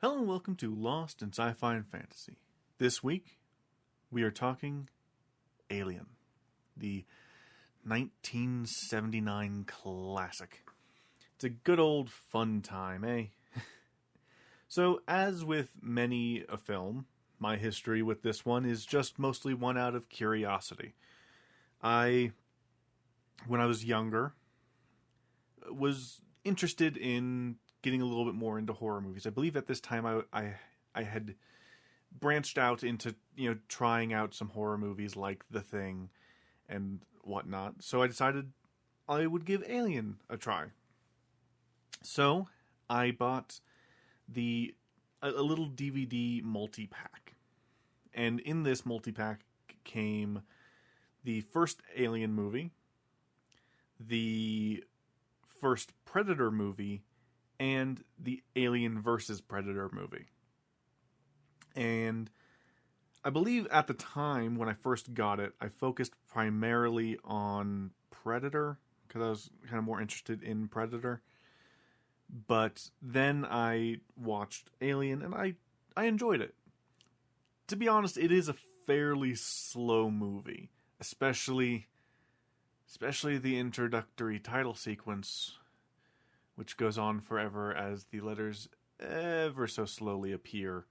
Hello and welcome to Lost in Sci-Fi and Fantasy. This week, we are talking Alien, the 1979 classic. It's a good old fun time, eh? So, as with many a film, my history with this one is just mostly one out of curiosity. When I was younger, was interested in getting a little bit more into horror movies. I believe at this time I had branched out into, trying out some horror movies like The Thing and whatnot. So I decided I would give Alien a try. So I bought a little DVD multi-pack. And in this multi-pack came the first Alien movie, the first Predator movie, and the Alien vs. Predator movie. And I believe at the time when I first got it, I focused primarily on Predator because I was kind of more interested in Predator. But then I watched Alien and I enjoyed it. To be honest, it is a fairly slow movie, especially the introductory title sequence, which goes on forever as the letters ever so slowly appear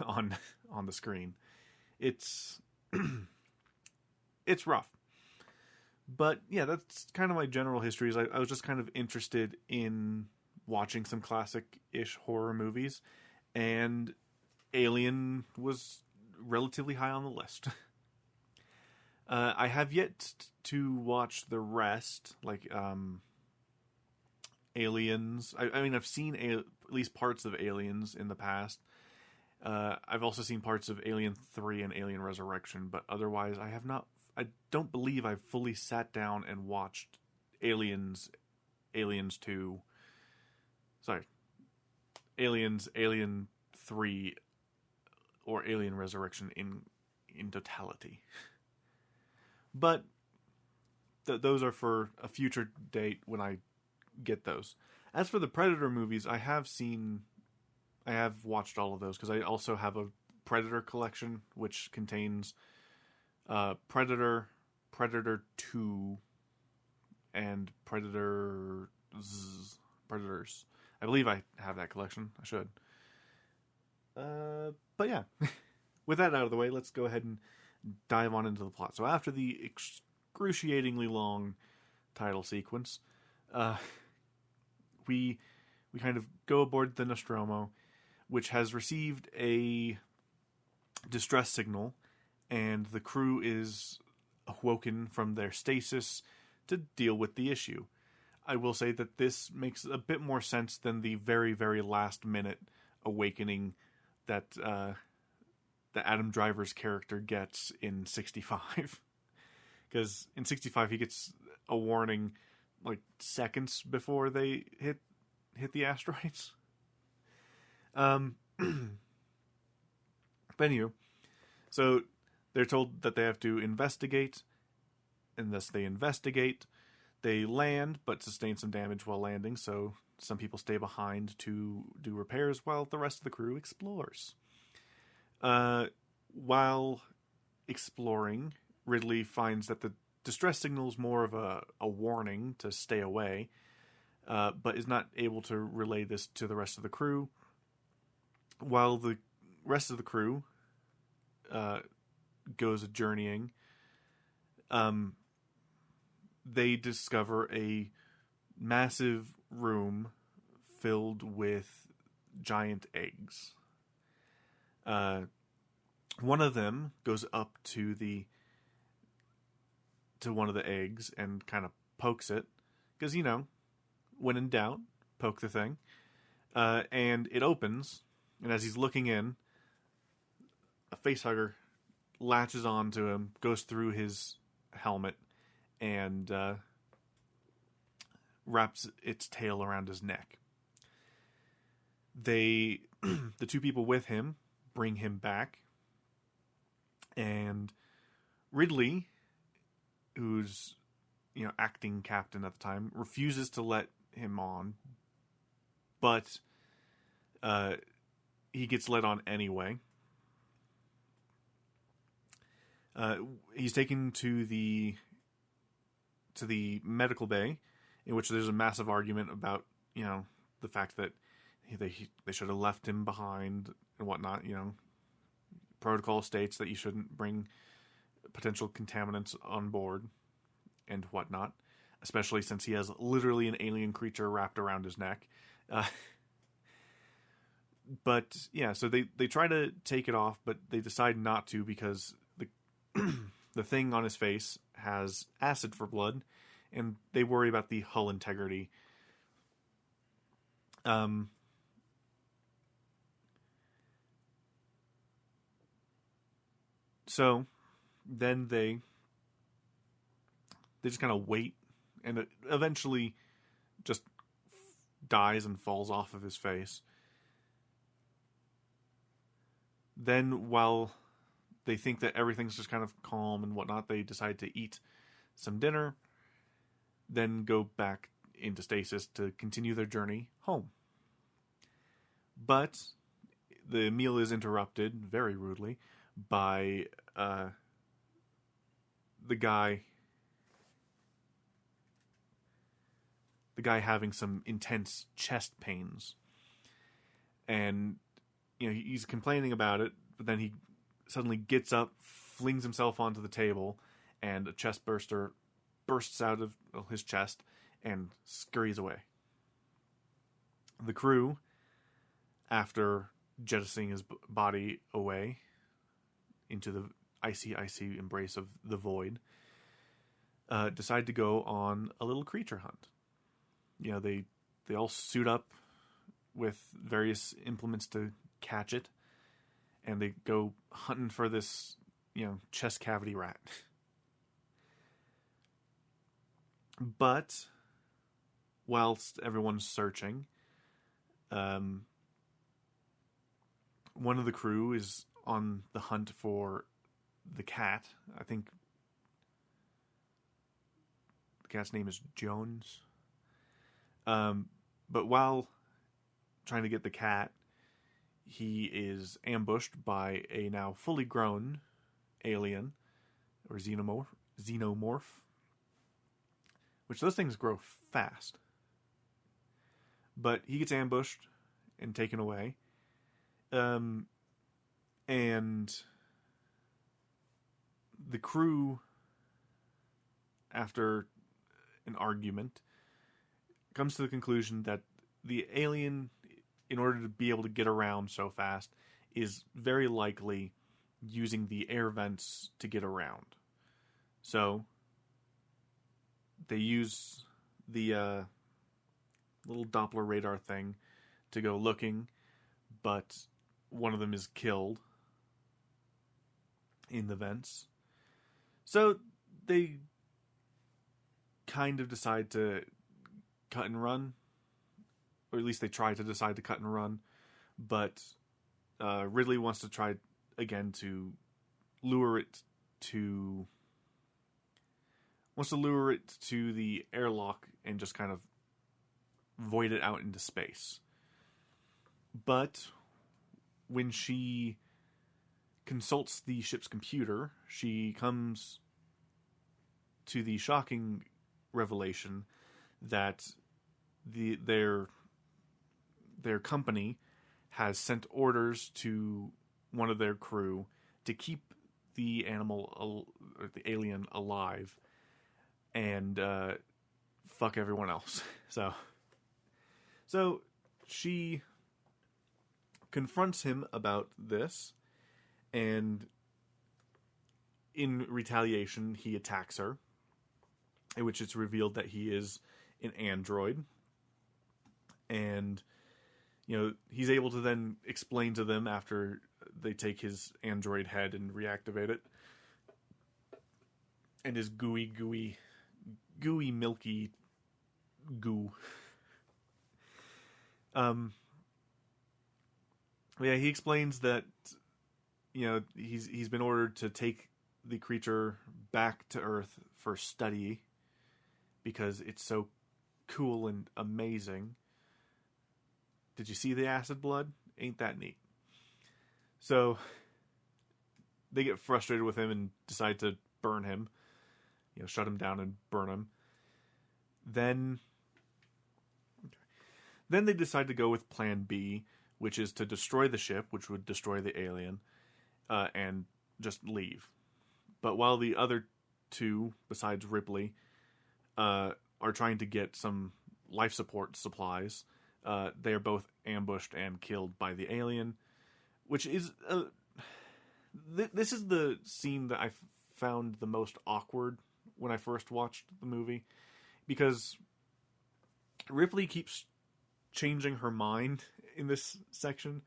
on the screen. It's it's rough. But yeah, that's kind of my general history. I was just kind of interested in watching some classic-ish horror movies, and Alien was relatively high on the list. I have yet to watch the rest, like Aliens. I mean, I've seen at least parts of Aliens in the past. I've also seen parts of Alien 3 and Alien Resurrection, but otherwise I have not. I don't believe I've fully sat down and watched Aliens 2. Sorry. Alien 3, or Alien Resurrection in totality. But those are for a future date when I get those. As for the Predator movies, I have watched all of those because I also have a Predator collection which contains Predator, Predator 2, and Predators. I believe I have that collection. I should. But yeah, with that out of the way, let's go ahead and dive on into the plot. So after the excruciatingly long title sequence, we kind of go aboard the Nostromo, which has received a distress signal, and the crew is awoken from their stasis to deal with the issue. I will say that this makes a bit more sense than the very, very last minute awakening that Adam Driver's character gets in 65. Because in 65 he gets a warning like seconds before they hit the asteroids. But anyway, so they're told that they have to investigate, and thus they investigate. They land, but sustain some damage while landing, so some people stay behind to do repairs while the rest of the crew explores. While exploring, Ridley finds that the distress signal is more of a warning to stay away, but is not able to relay this to the rest of the crew. While the rest of the crew goes journeying, they discover a massive room filled with giant eggs. One of them goes up to one of the eggs and kind of pokes it, because, when in doubt, poke the thing. And it opens, and as he's looking in, a facehugger latches onto him, goes through his helmet, and wraps its tail around his neck. The two people with him bring him back, and Ridley, who's acting captain at the time, refuses to let him on, but he gets let on anyway. He's taken to the medical bay, in which there's a massive argument about, the fact that they should have left him behind and whatnot. Protocol states that you shouldn't bring potential contaminants on board and whatnot, especially since he has literally an alien creature wrapped around his neck. But yeah, so they try to take it off, but they decide not to because the thing on his face has acid for blood, and they worry about the hull integrity. So then they just kind of wait, and it eventually just dies and falls off of his face. Then, while they think that everything's just kind of calm and whatnot, they decide to eat some dinner, then go back into stasis to continue their journey home. But the meal is interrupted very rudely by the guy having some intense chest pains. And he's complaining about it, but then he suddenly gets up, flings himself onto the table, and a chest burster bursts out of his chest and scurries away. The crew, after jettisoning his body away into the icy embrace of the void, decide to go on a little creature hunt. They all suit up with various implements to catch it, and they go hunting for this, chest cavity rat. But whilst everyone's searching, one of the crew is on the hunt for the cat. I think the cat's name is Jones. But while trying to get the cat, he is ambushed by a now fully grown alien, or xenomorph, which those things grow fast. But he gets ambushed and taken away. And the crew, after an argument, comes to the conclusion that the alien, in order to be able to get around so fast, is very likely using the air vents to get around. So they use the little Doppler radar thing to go looking, but one of them is killed in the vents. So they kind of decide to cut and run, or at least they try to decide to cut and run, but Ridley wants to try again to lure it to the airlock and just kind of void it out into space. But when she consults the ship's computer, she comes to the shocking revelation that their company has sent orders to one of their crew to keep the alien alive and fuck everyone else. So she confronts him about this, and in retaliation, he attacks her, in which it's revealed that he is an android. And, he's able to then explain to them after they take his android head and reactivate it. And his gooey, milky goo. Yeah, he explains that, he's been ordered to take the creature back to Earth for study because it's so cool and amazing. Did you see the acid blood? Ain't that neat? So they get frustrated with him and decide to burn him. Shut him down and burn him. Then they decide to go with Plan B, which is to destroy the ship, which would destroy the alien, and just leave. But while the other two, besides Ripley, are trying to get some life support supplies, they are both ambushed and killed by the alien, which is... this is the scene that I found the most awkward when I first watched the movie, because Ripley keeps changing her mind in this section,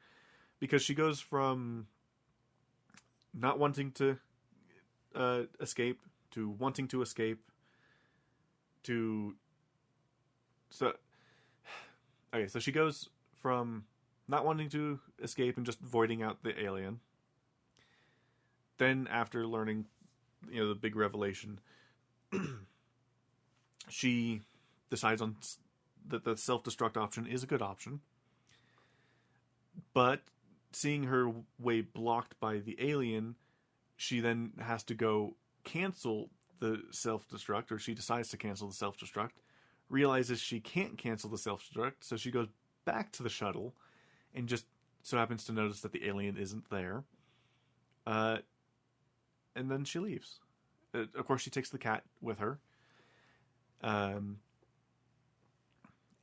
because she goes from not wanting to escape to wanting to escape to... So she goes from not wanting to escape and just voiding out the alien. Then after learning, the big revelation, she decides on that the self-destruct option is a good option. But seeing her way blocked by the alien, she then has to go cancel the self-destruct, or she decides to cancel the self-destruct, realizes she can't cancel the self-destruct, so she goes back to the shuttle and just so happens to notice that the alien isn't there. And then she leaves. Of course, she takes the cat with her. And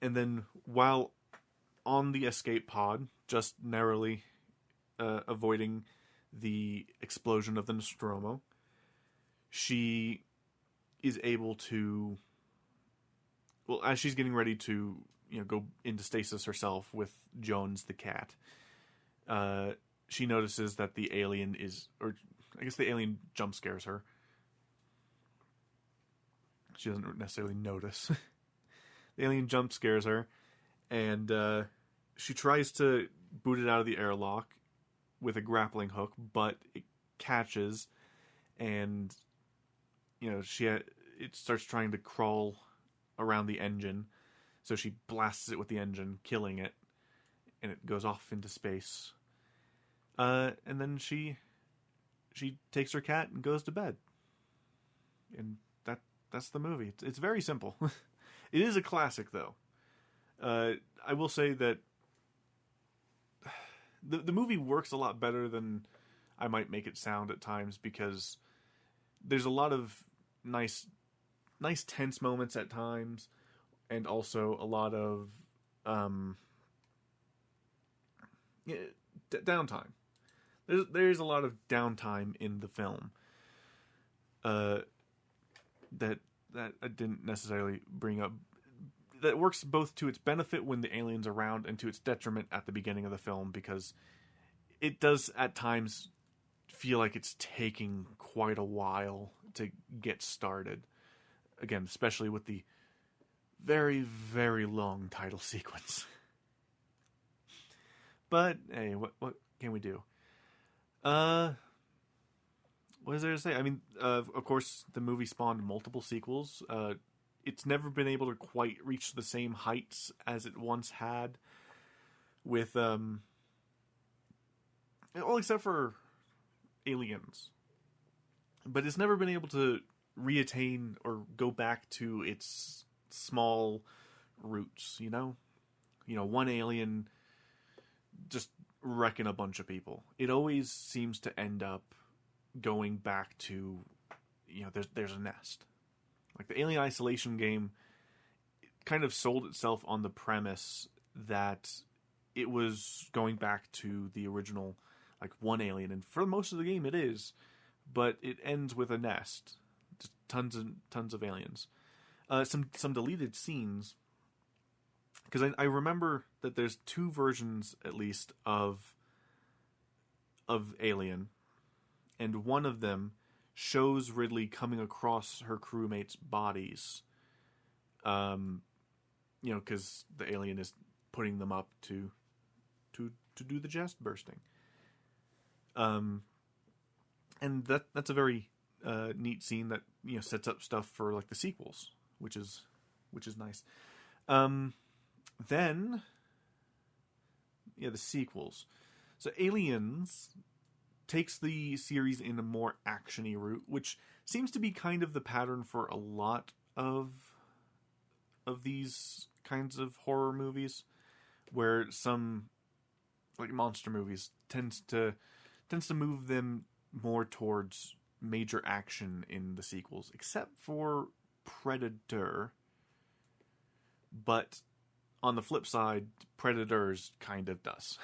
then while on the escape pod, just narrowly avoiding the explosion of the Nostromo, she is able to... Well, as she's getting ready to, go into stasis herself with Jones the cat, she notices that the alien is... Or I guess the alien jump scares her. She doesn't necessarily notice. The alien jump scares her, and she tries to boot it out of the airlock with a grappling hook, but it catches, and it starts trying to crawl around the engine, so she blasts it with the engine, killing it, and it goes off into space. And then she takes her cat and goes to bed, and that's the movie. It's very simple. It is a classic, though. I will say that the movie works a lot better than I might make it sound at times, because there's a lot of nice tense moments at times, and also a lot of downtime. There's a lot of downtime in the film that I didn't necessarily bring up. That works both to its benefit when the alien's around and to its detriment at the beginning of the film, because it does at times feel like it's taking quite a while to get started. Again, especially with the very, very long title sequence. But hey, what can we do? What is there to say? I mean, of course, the movie spawned multiple sequels. It's never been able to quite reach the same heights as it once had, with well, except for Aliens. But it's never been able to reattain or go back to its small roots, one alien just wrecking a bunch of people. It always seems to end up going back to, there's a nest. Like the Alien Isolation game kind of sold itself on the premise that it was going back to the original, like, one alien, and for most of the game it is, but it ends with a nest. Just tons of aliens. Some deleted scenes, because I remember that there's two versions, at least, of Alien, and one of them shows Ridley coming across her crewmates' bodies, because the alien is putting them up to do the chest bursting. And that's a very neat scene that sets up stuff for like the sequels, which is nice. Then the sequels. So Aliens takes the series in a more action-y route, which seems to be kind of the pattern for a lot of these kinds of horror movies, where some, like monster movies, tends to move them more towards major action in the sequels, except for Predator. But on the flip side, Predators kind of does.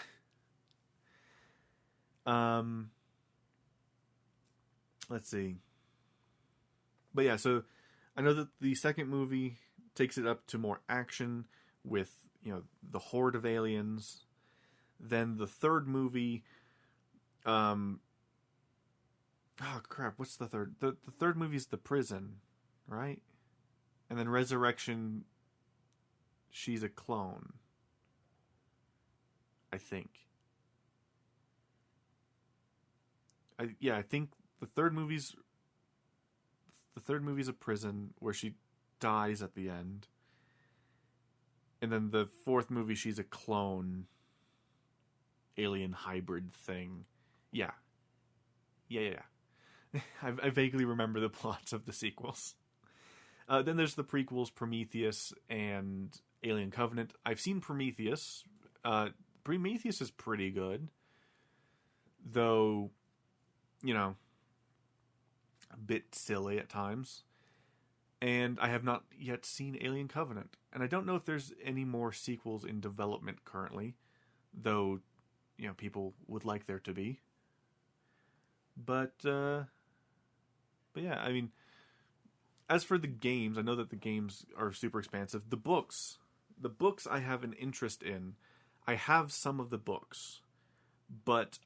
Let's see. But yeah, so I know that the second movie takes it up to more action with, the horde of aliens. Then the third movie, oh crap, what's the third? The third movie is the prison, right? And then Resurrection, she's a clone, I think. I think the third movie's a prison where she dies at the end. And then the fourth movie, she's a clone alien hybrid thing. Yeah. I vaguely remember the plots of the sequels. Then there's the prequels, Prometheus and Alien Covenant. I've seen Prometheus. Prometheus is pretty good. Though, a bit silly at times. And I have not yet seen Alien Covenant. And I don't know if there's any more sequels in development currently. Though, people would like there to be. But yeah, I mean, as for the games, I know that the games are super expansive. The books I have an interest in. I have some of the books, but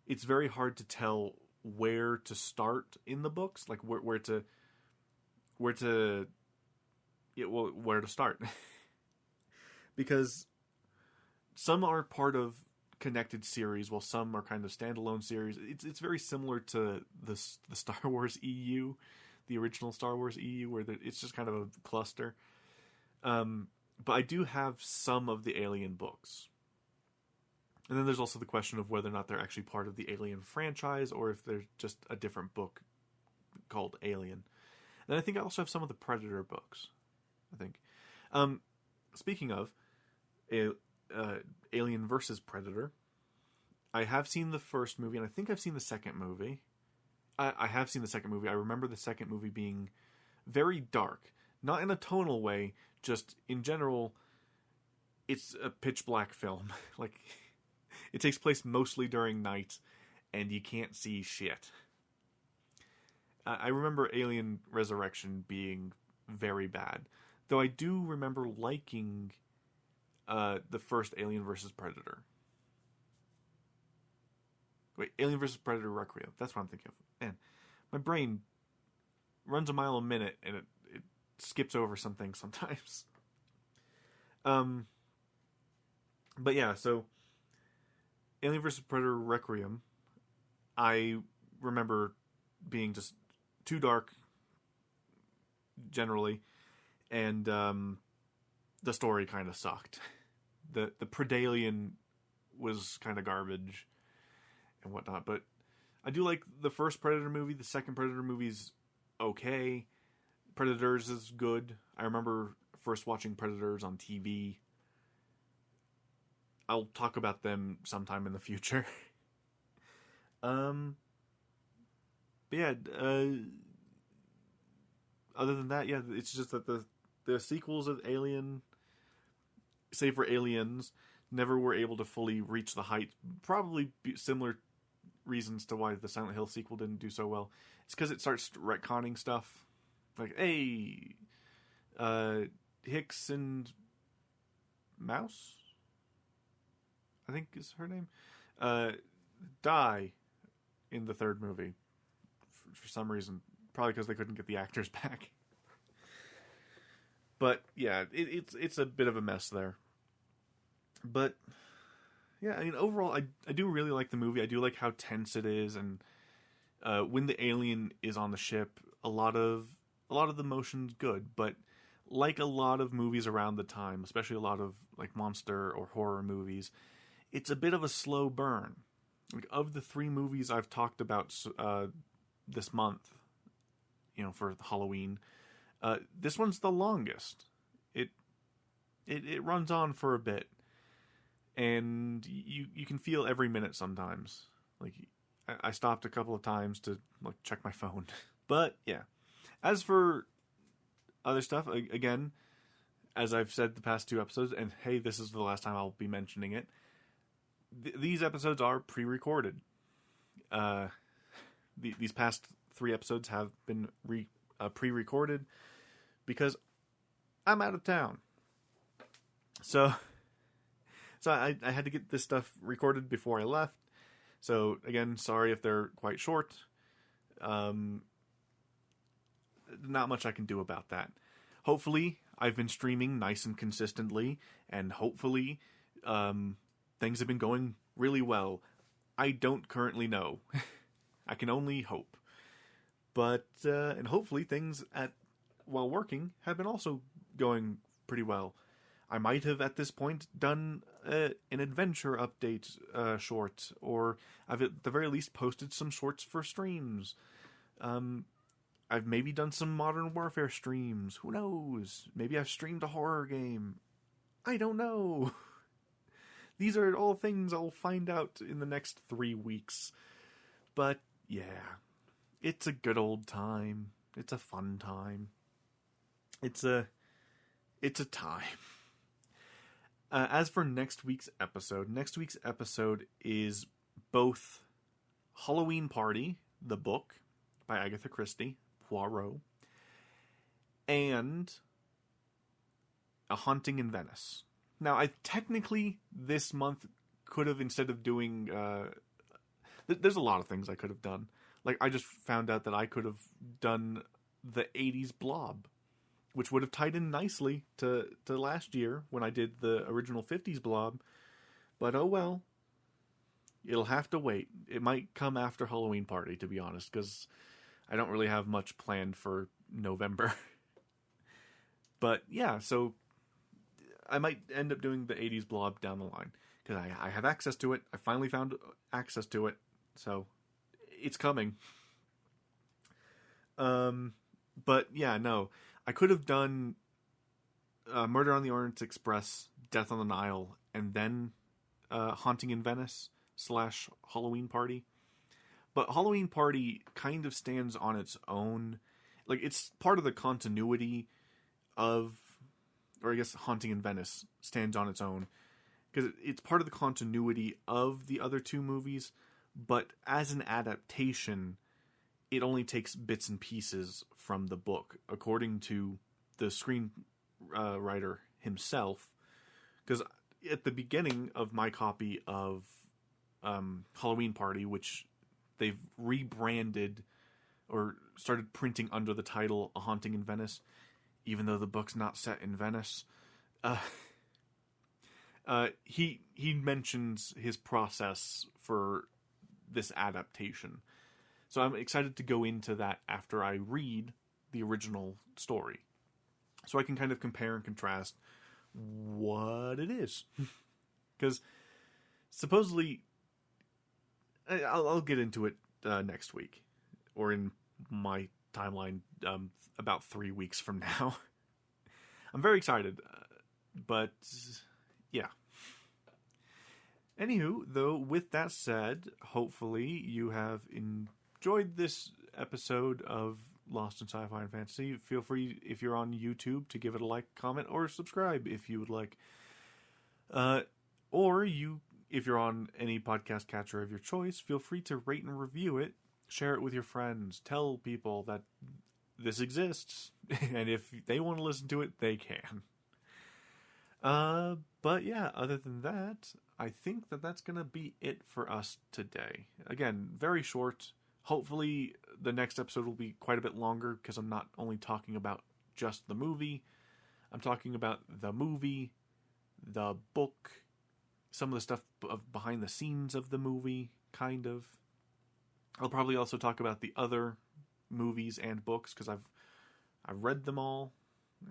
it's very hard to tell where to start in the books, like where to start. Because some are part of connected series, while some are kind of standalone series. It's very similar to the Star Wars EU, the original Star Wars EU, where it's just kind of a cluster. But I do have some of the Alien books. And then there's also the question of whether or not they're actually part of the Alien franchise, or if they're just a different book called Alien. And I think I also have some of the Predator books, I think. Speaking of Alien versus Predator, I have seen the first movie, and I think I've seen the second movie. I have seen the second movie. I remember the second movie being very dark. Not in a tonal way, just in general, it's a pitch black film. Like, it takes place mostly during night, and you can't see shit. I remember Alien Resurrection being very bad. Though I do remember liking the first Alien vs. Predator. Wait, Alien vs. Predator Requiem. That's what I'm thinking of. Man, my brain runs a mile a minute, and it skips over some things sometimes. But yeah, so Alien vs. Predator Requiem, I remember being just too dark, generally, and the story kind of sucked. The Predalien was kind of garbage and whatnot, but I do like the first Predator movie. The second Predator movie's okay. Predators is good. I remember first watching Predators on TV. I'll talk about them sometime in the future. But yeah, other than that, yeah, it's just that the sequels of Alien, save for Aliens, never were able to fully reach the height. Probably similar reasons to why the Silent Hill sequel didn't do so well. It's because it starts retconning stuff. Like, hey, Hicks and Mouse, I think is her name, die in the third movie for some reason. Probably because they couldn't get the actors back. But yeah, it's a bit of a mess there. But yeah, I mean, overall, I do really like the movie. I do like how tense it is, and when the alien is on the ship, a lot of the motion's good. But like a lot of movies around the time, especially a lot of like monster or horror movies, it's a bit of a slow burn. Like, of the 3 movies I've talked about this month, for Halloween, this one's the longest. It runs on for a bit, and you can feel every minute sometimes. Like, I stopped a couple of times to check my phone. But yeah, as for other stuff, again, as I've said the past 2 episodes, and hey, this is the last time I'll be mentioning it, these episodes are pre-recorded. These past 3 episodes have been pre-recorded because I'm out of town. So I had to get this stuff recorded before I left. So again, sorry if they're quite short. Not much I can do about that. Hopefully, I've been streaming nice and consistently, and hopefully, things have been going really well. I don't currently know. I can only hope. But, and hopefully things while working have been also going pretty well. I might have at this point done an adventure update short, or I've at the very least posted some shorts for streams. I've maybe done some Modern Warfare streams. Who knows? Maybe I've streamed a horror game. I don't know. These are all things I'll find out in the next 3 weeks. But yeah, it's a good old time. It's a fun time. It's a time. As for next week's episode is both Halloween Party, the book by Agatha Christie, Poirot, and A Haunting in Venice. Now, I technically this month could have, instead of doing... there's a lot of things I could have done. Like, I just found out that I could have done the 80s Blob, which would have tied in nicely to last year when I did the original 50s Blob. But oh well. It'll have to wait. It might come after Halloween Party, to be honest, because I don't really have much planned for November. But yeah, so I might end up doing the 80s Blob down the line, because I have access to it. I finally found access to it, so it's coming. But yeah, no. I could have done Murder on the Orient Express, Death on the Nile, and then Haunting in Venice / Halloween Party. But Halloween Party kind of stands on its own. Like, it's part of the continuity of... Or I guess Haunting in Venice stands on its own. Because it's part of the continuity of the other 2 movies. But as an adaptation, it only takes bits and pieces from the book, according to the screenwriter himself. Because at the beginning of my copy of Halloween Party, which they've rebranded or started printing under the title A Haunting in Venice, even though the book's not set in Venice, he mentions his process for this adaptation. So I'm excited to go into that after I read the original story, so I can kind of compare and contrast what it is. Because supposedly, I'll get into it next week, or in my timeline about 3 weeks from now. I'm very excited, but yeah. Anywho, though, with that said, hopefully you have enjoyed this episode of Lost in Sci-Fi and Fantasy. Feel free, if you're on YouTube, to give it a like, comment, or subscribe if you would like. Or if you're on any podcast catcher of your choice, feel free to rate and review it. Share it with your friends. Tell people that this exists. And if they want to listen to it, they can. But yeah, other than that, I think that's going to be it for us today. Again, very short. Hopefully the next episode will be quite a bit longer, because I'm not only talking about just the movie. I'm talking about the movie, the book, some of the stuff behind the scenes of the movie, kind of. I'll probably also talk about the other movies and books, because I've read them all,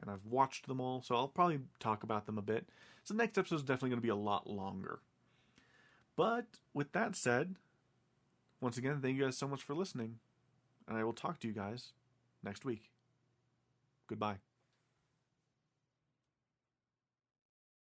and I've watched them all, so I'll probably talk about them a bit. So the next episode is definitely going to be a lot longer. But with that said, once again, thank you guys so much for listening, and I will talk to you guys next week. Goodbye.